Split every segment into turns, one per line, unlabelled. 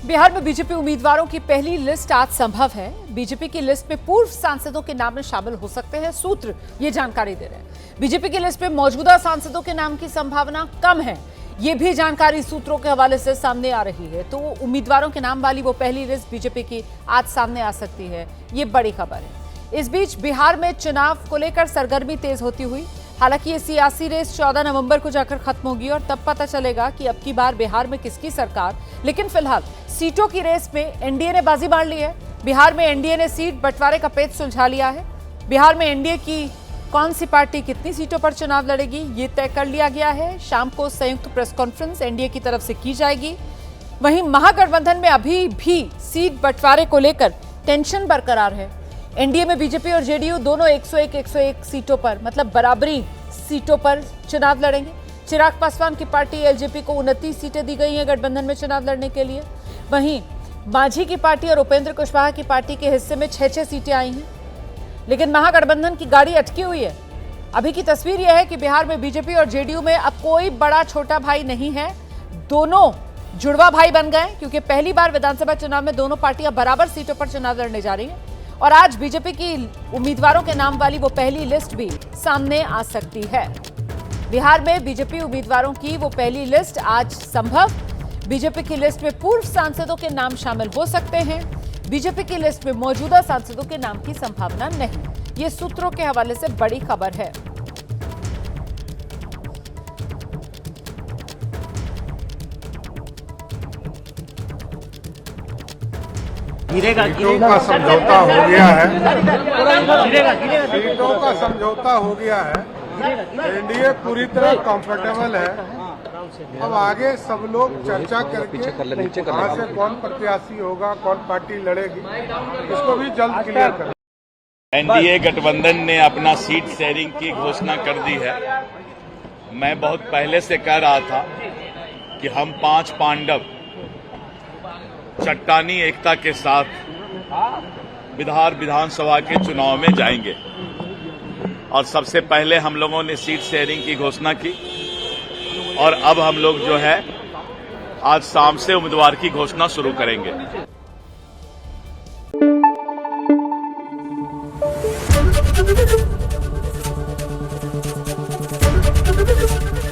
बिहार में बीजेपी उम्मीदवारों की पहली लिस्ट आज संभव है। बीजेपी की लिस्ट में पूर्व सांसदों के नाम में शामिल हो सकते हैं। सूत्र ये जानकारी दे रहे हैं। बीजेपी की लिस्ट में मौजूदा सांसदों के नाम की संभावना कम है, ये भी जानकारी सूत्रों के हवाले से सामने आ रही है। तो उम्मीदवारों के नाम वाली वो पहली लिस्ट बीजेपी की आज सामने आ सकती है, ये बड़ी खबर है। इस बीच बिहार में चुनाव को लेकर सरगर्मी तेज होती हुई, हालांकि ये सियासी रेस 14 नवंबर को जाकर खत्म होगी और तब पता चलेगा कि अब की बार बिहार में किसकी सरकार। लेकिन फिलहाल सीटों की रेस में एनडीए ने बाजी मार ली है। बिहार में एनडीए ने सीट बंटवारे का पेच सुलझा लिया है। बिहार में एनडीए की कौन सी पार्टी कितनी सीटों पर चुनाव लड़ेगी, ये तय कर लिया गया है। शाम को संयुक्त प्रेस कॉन्फ्रेंस एनडीए की तरफ से की जाएगी। वहीं महागठबंधन में अभी भी सीट बंटवारे को लेकर टेंशन बरकरार है। एनडीए में बीजेपी और जेडीयू दोनों 101 सीटों पर, मतलब बराबरी सीटों पर चुनाव लड़ेंगे। चिराग पासवान की पार्टी एलजेपी को 29 सीटें दी गई हैं गठबंधन में चुनाव लड़ने के लिए। वहीं मांझी की पार्टी और उपेंद्र कुशवाहा की पार्टी के हिस्से में 6 सीटें आई हैं, लेकिन महागठबंधन की गाड़ी अटकी हुई है। अभी की तस्वीर यह है कि बिहार में बीजेपी और जेडीयू में अब कोई बड़ा छोटा भाई नहीं है, दोनों जुड़वा भाई बन गए, क्योंकि पहली बार विधानसभा चुनाव में दोनों पार्टियां बराबर सीटों पर चुनाव लड़ने जा रही हैं। और आज बीजेपी की उम्मीदवारों के नाम वाली वो पहली लिस्ट भी सामने आ सकती है। बिहार में बीजेपी उम्मीदवारों की वो पहली लिस्ट आज संभव। बीजेपी की लिस्ट में पूर्व सांसदों के नाम शामिल हो सकते हैं। बीजेपी की लिस्ट में मौजूदा सांसदों के नाम की संभावना नहीं। ये सूत्रों के हवाले से बड़ी खबर है।
सीटों का समझौता हो गया है। सीटों का समझौता हो गया है। एनडीए पूरी तरह कंफर्टेबल है। अब आगे सब लोग चर्चा करके कहाँ से कौन प्रत्याशी होगा, कौन पार्टी लड़ेगी, इसको भी जल्द क्लियर कर।
एनडीए गठबंधन ने अपना सीट शेयरिंग की घोषणा कर दी है। मैं बहुत पहले से कह रहा था कि हम 5 पांडव चट्टानी एकता के साथ बिहार विधानसभा के चुनाव में जाएंगे और सबसे पहले हम लोगों ने सीट शेयरिंग की घोषणा की और अब हम लोग जो है आज शाम से उम्मीदवार की घोषणा शुरू करेंगे।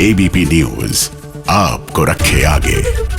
एबीपी न्यूज आपको रखे आगे।